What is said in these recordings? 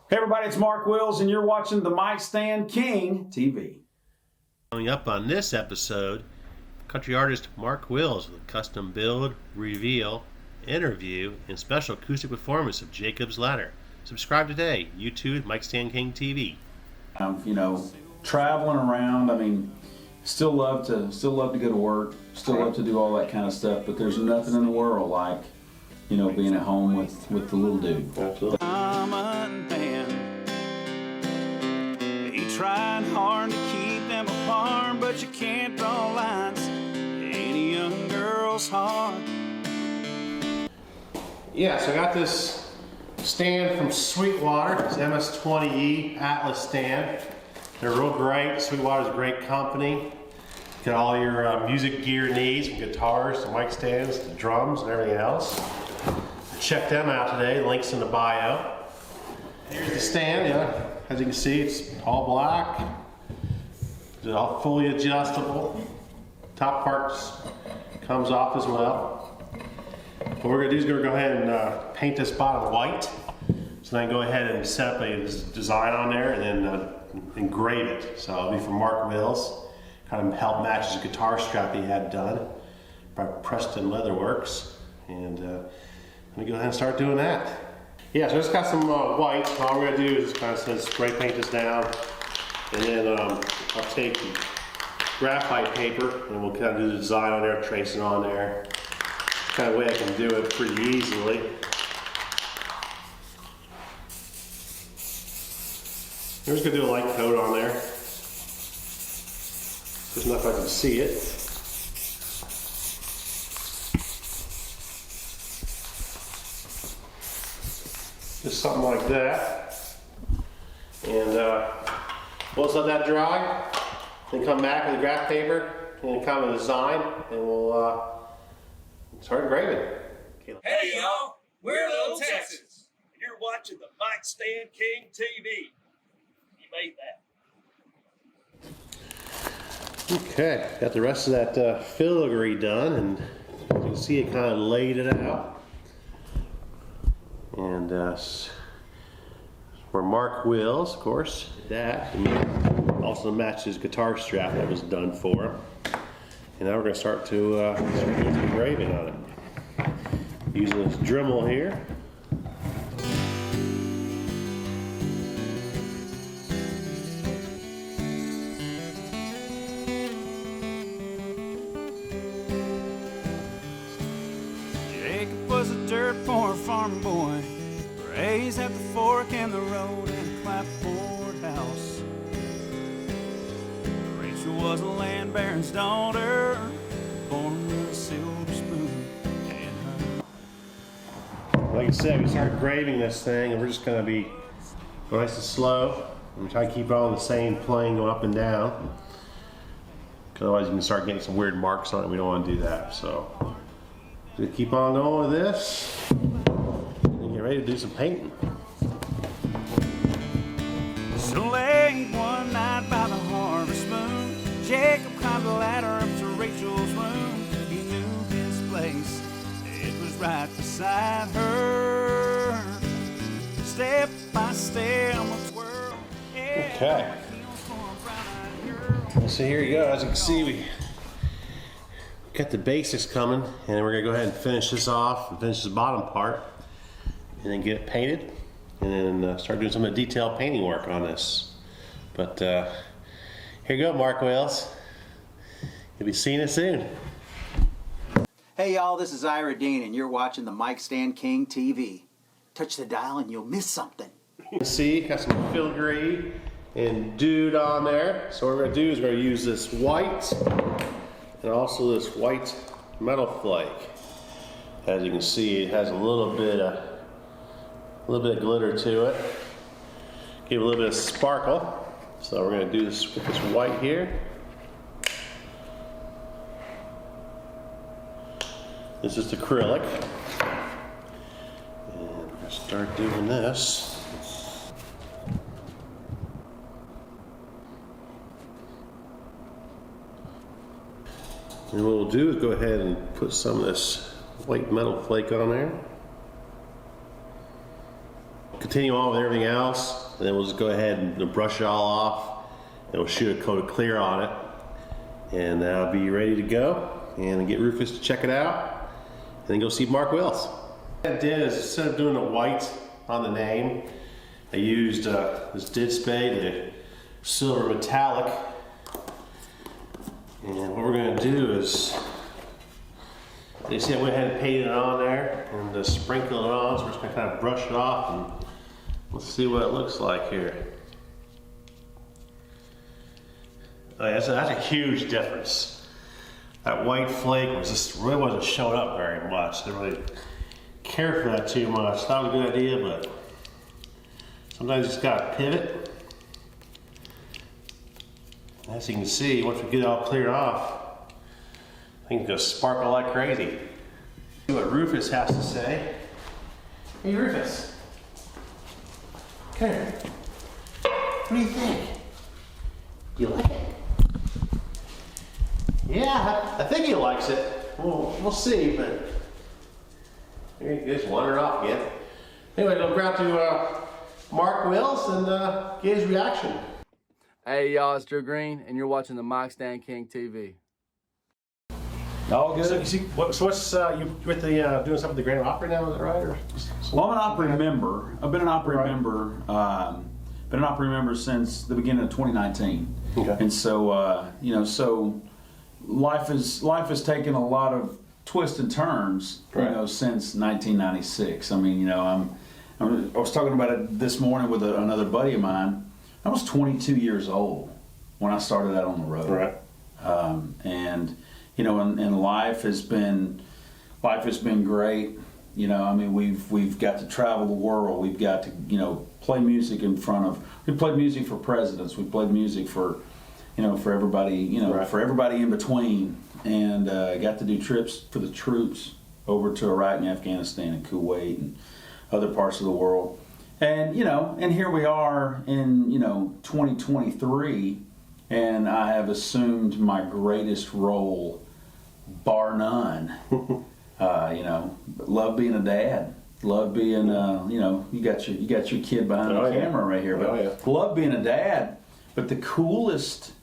Hey everybody, it's Mark Wills and you're watching TheMicStandKingTV. Coming up on this episode, country artist Mark Wills with a custom build, reveal, interview, and special acoustic performance of Jacob's Ladder. Subscribe today, YouTube, TheMicStandKingTV. Traveling around, still love to go to work, still love to do all that kind of stuff, but there's nothing in the world like, being at home with the little dude. Absolutely. Trying hard to keep them apart, but you can't draw lines in any young girl's heart. Yeah, so I got this stand from SWEETWATER. It's MS-20E Atlas stand. They're real great. SWEETWATER's a great company. Got all your music gear needs, from guitars to mic stands to drums and everything else. Check them out today. Links in the bio. Here's the stand. Yeah. As you can see, it's all black. It's all fully adjustable. Top parts comes off as well. What we're gonna do is we're gonna go ahead and paint this bottom white. So then go ahead and set up a design on there and then engrave it. So it'll be from Mark Wills. Kind of help match his guitar strap he had done by Preston Leatherworks. And I'm gonna go ahead and start doing that. Yeah, so it's got some white. All we're gonna do is kind of spray paint this down, and then I'll take graphite paper and we'll kind of do the design on there, trace it on there. It's kind of way I can do it pretty easily. We're just gonna do a light coat on there, just enough I can see it. Just something like that. And we'll just let that dry. Then come back with the graph paper and kind of design, and we'll start engraving. Hey y'all, we're Little Texas. You're watching the TheMicStandKingTV. You made that. Okay, got the rest of that filigree done, and you can see it kind of laid it out. And for Mark Wills, of course, that, and also matched his guitar strap that was done for him. And now we're going to start to do some engraving on it. Using this Dremel here. Jacob was a dirt poor farm boy, raised at the fork in the road in a clapboard house. Rachel was a land baron's daughter, born with a silver spoon in her. Like I said, we started engraving this thing, and we're just going to be nice and slow. And try to keep it all in the same plane, going up and down. Because otherwise you can start getting some weird marks on it. We don't want to do that. So just keep on going with this. And get ready to do some painting. So late one night by the harvest moon, Jacob climbed the ladder up to Rachel's room. He knew his place, it was right beside her. Step by step, let's whirl. Okay. So here you go. As you can see, we got the basics coming, and we're gonna go ahead and finish this off and finish this bottom part, and then get it painted, and then start doing some of the detailed painting work on this. But here you go, Mark Wills. You'll be seeing it soon. Hey y'all, this is Ira Dean and you're watching TheMicStandKingTV. Touch the dial and you'll miss something. You can see, got some filigree and dude on there. So what we're gonna do is we're gonna use this white and also this white metal flake. As you can see, it has a little bit of glitter to it. Give it a little bit of sparkle. So we're gonna do this with this white here. This is acrylic. And we're gonna start doing this. And what we'll do is go ahead and put some of this white metal flake on there. continue on with everything else, and then we'll just go ahead and brush it all off, and we'll shoot a coat of clear on it, and that'll be ready to go, and get Rufus to check it out, and then go see Mark Wills. What I did is, instead of doing the white on the name, I used this did spade, the silver metallic, and what we're going to do is, you see I went ahead and painted it on there and sprinkled it on, so we're just going to kind of brush it off and let's see what it looks like here. Oh, yeah, that's a huge difference. That white flake really wasn't showing up very much. Didn't really care for that too much. Thought it was a good idea, but sometimes you just got to pivot. As you can see, once we get it all cleared off, things go sparkle like crazy. See what Rufus has to say. Hey Rufus, come here. What do you think? You like it? Yeah, I think he likes it. We'll see, but he just wandered off again. Anyway, go grab to Mark Wills and get his reaction. Hey y'all, it's Drew Green, and you're watching the TheMicStandKingTV. All good. So you see, what's you with the doing something with the Grand Opry now? Is that right? Or? Well, I'm an Opry member. I've been an Opry member. Been an Opry member since the beginning of 2019. Okay. And so you know, so life has taken a lot of twists and turns, you know, since 1996. I mean, you know, I was talking about it this morning with another buddy of mine. I was 22 years old when I started out on the road. Right. And you know, and life has been great. You know, I mean, we've got to travel the world. We've got to, you know, play music in front of. We played music for presidents. We played music for, you know, for everybody. You know, for everybody in between. And got to do trips for the troops over to Iraq and Afghanistan and Kuwait and other parts of the world. And, you know, and here we are in, you know, 2023, and I have assumed my greatest role, bar none. You know, love being a dad. Love being, you know, you got your kid behind the camera right here. But love being a dad. But the coolest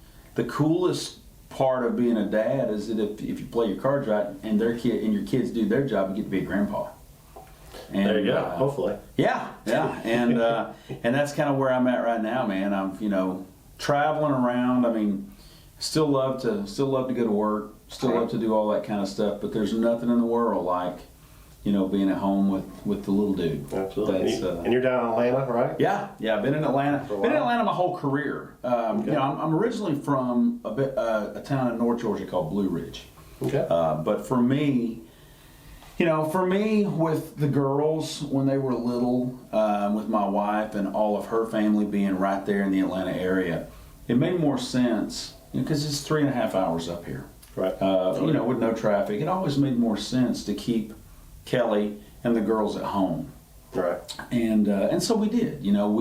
part of being a dad is that if you play your cards right and your kids do their job, you get to be a grandpa. And, there you go. Hopefully. Yeah, and that's kind of where I'm at right now, man. I'm, you know, traveling around. I mean, still love to go to work. Still love to do all that kind of stuff. But there's nothing in the world like, you know, being at home with the little dude. Absolutely. And you're down in Atlanta, right? Yeah. I've been in Atlanta. Been in Atlanta my whole career. You know, I'm originally from a town in North Georgia called Blue Ridge. Okay. But for me, you know, with the girls when they were little, with my wife and all of her family being right there in the Atlanta area, it made more sense, because you know, it's 3.5 hours up here. Right. You know, with no traffic, it always made more sense to keep Kelly and the girls at home. Right. And so we did. You know,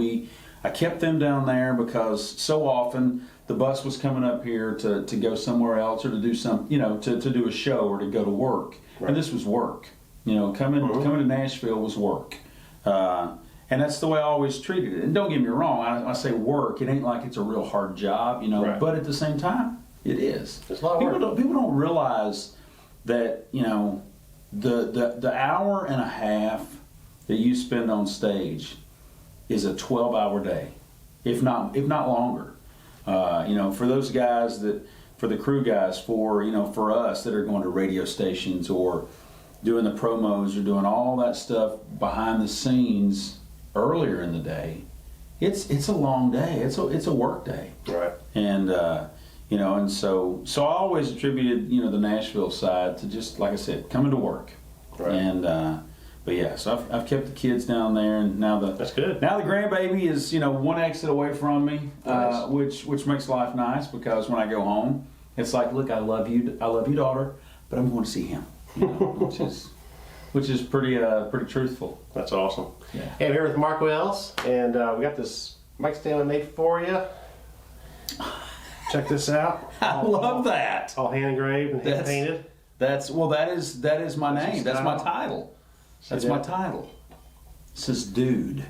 I kept them down there because so often the bus was coming up here to go somewhere else or to do some, you know, to do a show or to go to work. Right. And this was work. You know, coming to Nashville was work. And that's the way I always treated it. And don't get me wrong, I say work, it ain't like it's a real hard job, you know, but at the same time, it is. It's a lot of work. People don't realize that, you know, the hour and a half that you spend on stage is a 12-hour day, if not longer. You know, for those guys for the crew guys, you know, for us that are going to radio stations or doing the promos or doing all that stuff behind the scenes earlier in the day, it's a long day. It's a work day. Right. And you know, and so I always attributed, you know, the Nashville side to just, like I said, coming to work. Right. And but yeah, so I've kept the kids down there, and now that's good. Now the grandbaby is, you know, one exit away from me, nice. which makes life nice, because when I go home, it's like, look, I love you, daughter, but I'm going to see him, you know, which is pretty truthful. That's awesome. Yeah. Hey, I'm here with Mark Wills, and we got this mic stand made for you. Check this out. I love that. All hand engraved and hand painted. That is my name. That's my title. That's my title. It says dude.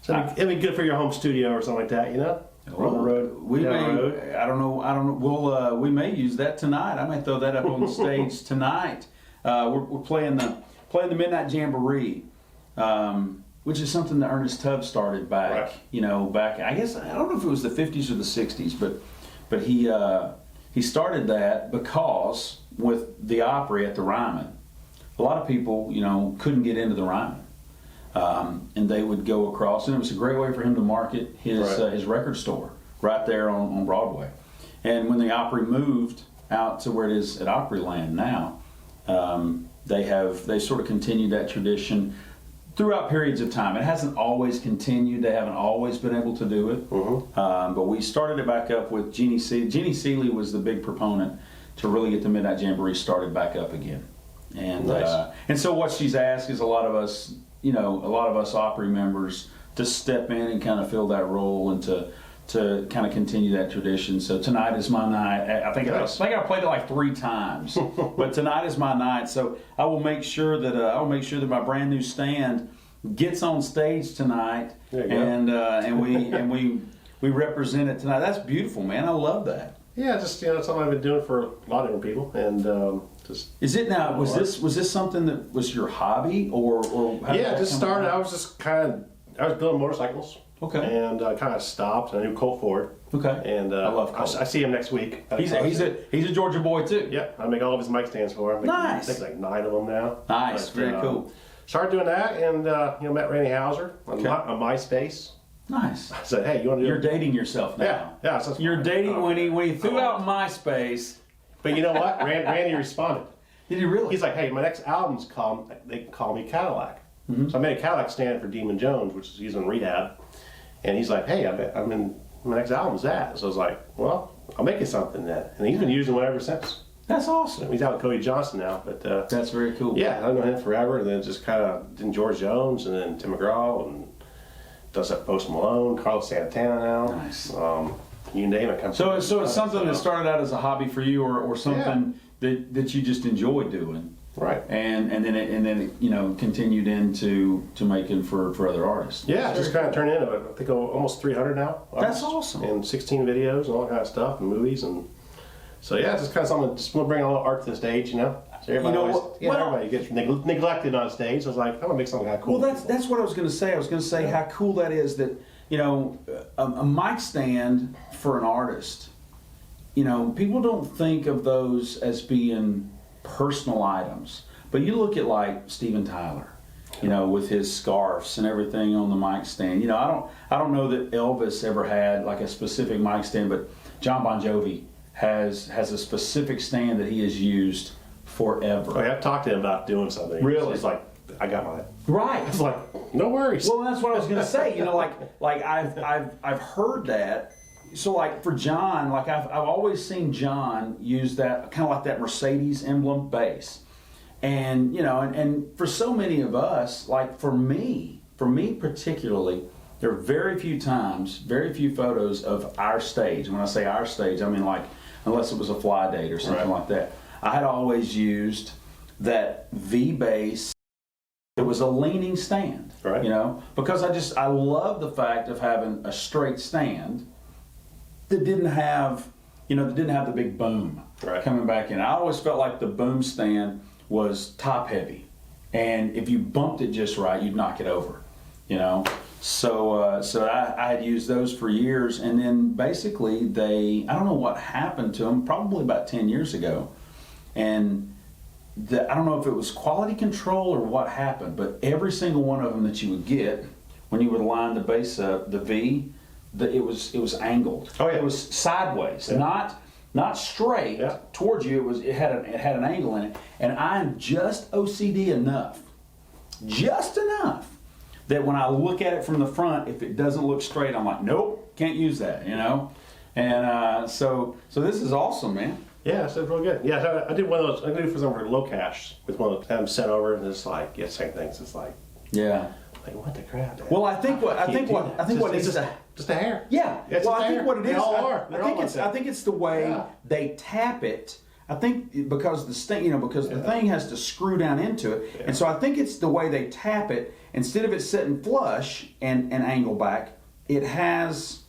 So it'd be good for your home studio or something like that, you know? On the road. We down may. the road. I don't know. We may use that tonight. I may throw that up on the stage tonight. We're playing the Midnight Jamboree, which is something that Ernest Tubb started back. Right. You know, back. I guess I don't know if it was the 50s or the 60s, but he started that because with the Opry at the Ryman, a lot of people, you know, couldn't get into the Ryman. And they would go across, and it was a great way for him to market his record store right there on Broadway. And when the Opry moved out to where it is at Opryland now, they sort of continued that tradition throughout periods of time. It hasn't always continued. They haven't always been able to do it. But we started it back up with Jeannie Seeley. Jeannie Seeley was the big proponent to really get the Midnight Jamboree started back up again. And Nice. And so what she's asked is a lot of us Opry members to step in and kind of fill that role and to kind of continue that tradition. So tonight is my night. I think I played it like 3 times, but tonight is my night. So I will make sure that my brand new stand gets on stage tonight, There you go. and we represent it tonight. That's beautiful, man. I love that. Yeah, just, you know, it's something I've been doing for a lot of different people, and just. Is it now? Was this something that was your hobby, or how did Yeah, that just come started. about? I was building motorcycles. Okay. And I kind of stopped. I knew Colt Ford. Okay. And I love Colt. I see him next week. He's a Georgia boy too. Yeah, I make all of his mic stands for him. Nice. I think like 9 of them now. Nice, very cool. Started doing that, and met Randy Hauser on MySpace. Nice. I said, "Hey, you want to do?" You're dating yourself now. Yeah. So You're dating when he threw out MySpace. But you know what? Randy responded. Did he really? He's like, "Hey, my next album's they call me Cadillac." So I made a Cadillac stand for Demon Jones, which is he's in rehab, and he's like, "Hey, I'm in my next album's that." So I was like, "Well, I'll make you something then," and he's been using one ever since. That's awesome. He's out with Cody Johnson now, but That's very cool. yeah, I've known him forever, and then just kind of did George Jones, and then Tim McGraw, and does that Post Malone, Carlos Santana now. Nice. You name it. So it's something that started out as a hobby for you, or something that you just enjoy doing, right? and then it continued into making for other artists. Yeah, it just kind of turned into I think almost 300 now. That's awesome. And 16 videos and all that kind of stuff, and movies, and so yeah, it's just kind of something. Just want to bring a little art to the stage, you know. So everybody, everybody gets neglected on stage. So I was like, I'm gonna make something kind of cool. Well, that's what I was going to say. I was going to say how cool that is that, you know, a mic stand for an artist, you know, people don't think of those as being personal items. But you look at like Steven Tyler, you know, with his scarves and everything on the mic stand. You know, I don't know that Elvis ever had like a specific mic stand, but John Bon Jovi has a specific stand that he has used forever. Oh, yeah, I've talked to him about doing something. Really? He's like, I got mine. Right. I was like, no worries. Well, that's what I was going to say. You know, like I've heard that. So like for John, like I've always seen John use that kind of like that Mercedes emblem bass, and you know, and for so many of us, like for me particularly, there are very few times, very few photos of our stage. And when I say our stage, I mean like unless it was a fly date or something like that. I had always used that V bass. It was a leaning stand, right? You know, because I love the fact of having a straight stand that didn't have the big boom coming back in. I always felt like the boom stand was top heavy, and if you bumped it just right, you'd knock it over, you know. So I had used those for years, and then basically I don't know what happened to them, probably about 10 years ago, and I don't know if it was quality control or what happened, but every single one of them that you would get when you would line the bass up, the V, it was angled. Oh yeah, it was sideways, not straight towards you. It had an angle in it, and I'm just OCD enough, that when I look at it from the front, if it doesn't look straight, I'm like, nope, can't use that, you know. And so this is awesome, man. Yeah, so it's really good. Yeah, so I did one of those. I did for some for low cash with one of them sent over, and it's like same things. It's like like what the crap? Man? Well, I think what it's just a hair. Yeah. It's well, I think what it is. They all are. I think it's the way they tap it. I think because the thing has to screw down into it, and so I think it's the way they tap it. Instead of it sitting flush and angle back, it has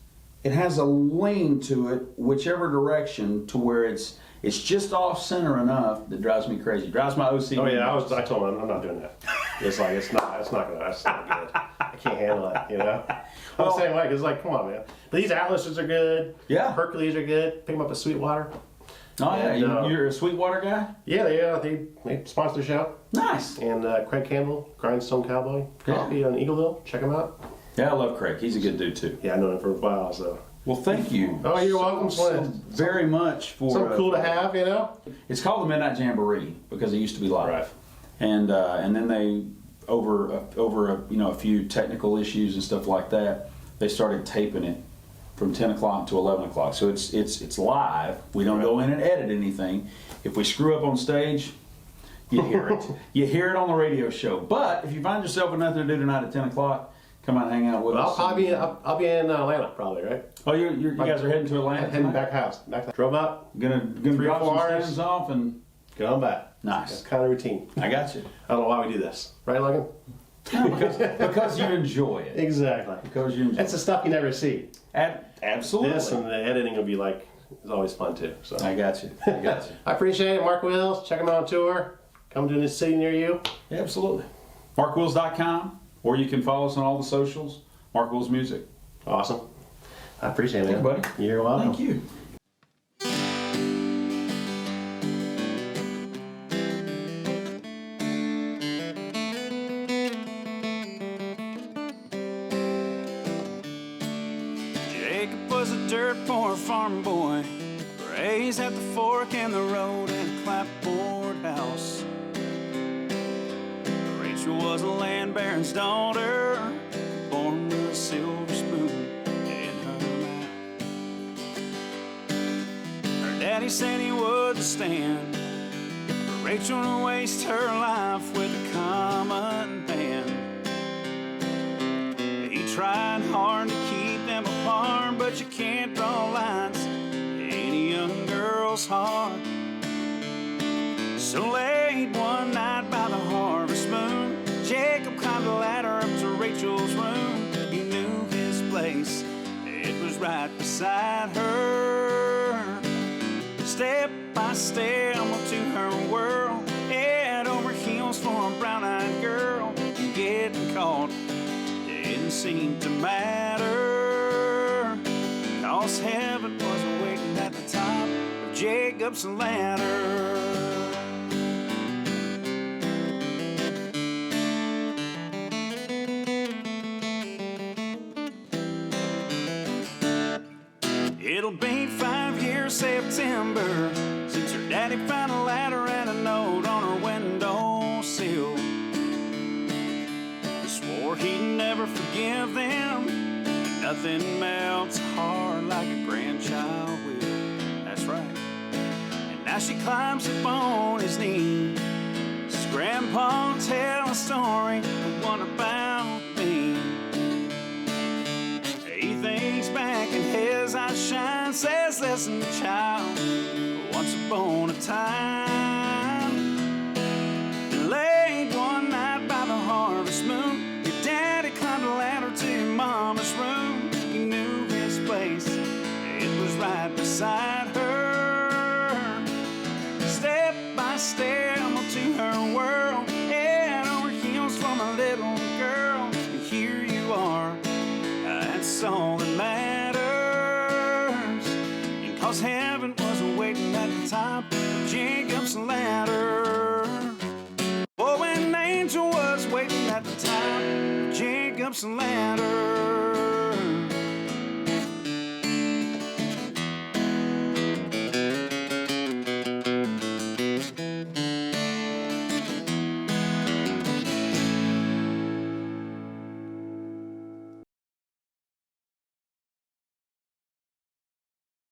a lean to it, whichever direction, to where it's just off center enough that drives me crazy. Drives my OCD. Oh yeah, I told him I'm not doing that. It's like that's not good. I can't handle it. You know. I'm the same way. It's like, come on, man. But these Atlases are good. Yeah. Hercules are good. Pick them up at Sweetwater. Oh yeah, And, you're a Sweetwater guy. Yeah, they sponsor the show. Nice. And Craig Campbell, Grindstone Cowboy, coffee on Eagleville. Check him out. Yeah, I love Craig. He's a good dude too. Yeah, I know him for a while, so. Well, thank you. Oh, you're welcome. Very much for Something cool to have, you know. It's called the Midnight Jamboree because it used to be live, Right. and then they over a few technical issues and stuff like that, they started taping it from 10 o'clock to 11 o'clock. So it's live. We don't go in and edit anything. If we screw up on stage, you hear it. You hear it on the radio show. But if you find yourself with nothing to do tonight at 10 o'clock, come out and hang out with us. I'll be in Atlanta probably, right? Oh, you guys are heading to Atlanta? Heading back house. Drove up. Gonna 3 or drop 4 some hours. stands off and Get on back. Nice. That's kind of routine. I got you. I don't know why we do this, right, Logan? because you enjoy it. Exactly. Because you enjoy That's the stuff you never see. Absolutely. This and the editing will be like, it's always fun too. So I got you. I got you. I appreciate it. Mark Wills, check him out on tour. Come to this city near you. Absolutely. MarkWills.com, or you can follow us on all the socials. Mark Wills Music. Awesome. I appreciate it, man. Thank you, buddy. You're welcome. Thank you. Jacob was a dirt poor farm boy, raised at the fork in the road in a clapboard house. Rachel was a land baron's daughter, born with a silver spoon in her mouth. Her daddy said he wouldn't stand for Rachel to waste her life with a common man. He tried hard to keep them apart, but you can't draw lines in any young girl's heart. So late one night by the harvest moon, Jacob climbed a ladder up to Rachel's room. He knew his place, it was right beside her. Step by step to her world, head over heels for a brown-eyed girl. Getting caught didn't seem to matter, 'cause heaven was waiting at the top of Jacob's ladder. It'll be 5 years September since her daddy found a ladder and a note on her windowsill. He swore he'd never forgive them, but nothing melts a heart like a grandchild will. That's right. And now she climbs up on his knee. Says, Grandpa, tell a story, the one about me. He thinks back and his eyes shine, says, listen, child, once upon a time, late one night by the harvest moon, your daddy climbed a ladder to your mama's room. He knew his place, it was right beside her. Step by step to her world, head over heels from a little girl. And here you are, that's all that matters. And 'cause heaven was waiting at the top of Jacob's ladder. Oh, an angel was waiting at the top of Jacob's ladder.